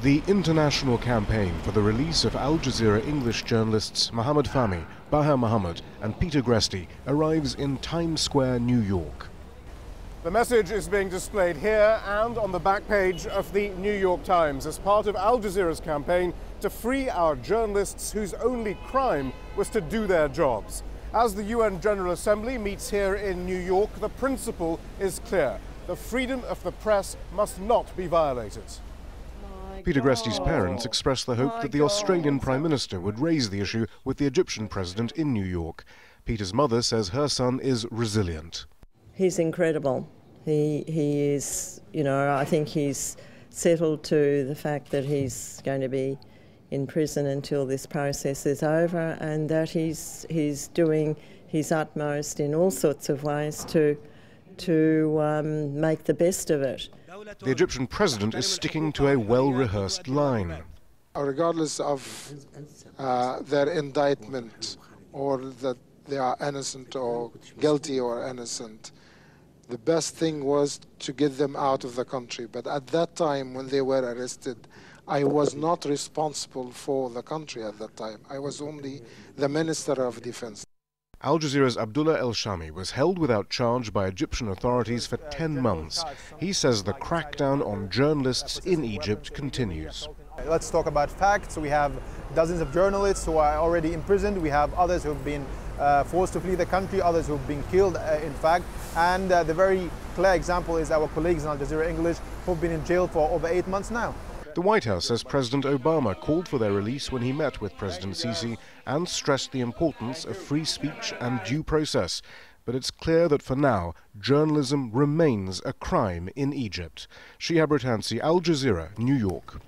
The international campaign for the release of Al Jazeera English journalists Mohammed Fahmy, Baher Mohammed and Peter Gresti arrives in Times Square, New York. The message is being displayed here and on the back page of the New York Times as part of Al Jazeera's campaign to free our journalists whose only crime was to do their jobs. As the UN General Assembly meets here in New York, the principle is clear. The freedom of the press must not be violated. Peter Gresti's parents expressed the hope that the Australian Prime Minister would raise the issue with the Egyptian President in New York. Peter's mother says her son is resilient. He's incredible. He is, I think he's settled to the fact that he's going to be in prison until this process is over, and that he's doing his utmost in all sorts of ways to make the best of it. The Egyptian president is sticking to a well-rehearsed line. Regardless of their indictment, or that they are innocent or guilty or innocent, the best thing was to get them out of the country. But at that time, when they were arrested, I was not responsible for the country at that time. I was only the Minister of Defense. Al Jazeera's Abdullah El-Shami was held without charge by Egyptian authorities for 10 months. He says the crackdown on journalists in Egypt continues. Let's talk about facts. We have dozens of journalists who are already imprisoned. We have others who have been forced to flee the country, others who have been killed, in fact. And the very clear example is our colleagues in Al Jazeera English who have been in jail for over 8 months now. The White House says President Obama called for their release when he met with President Sisi and stressed the importance of free speech and due process. But it's clear that for now, journalism remains a crime in Egypt. Shihab Ratansi, Al Jazeera, New York.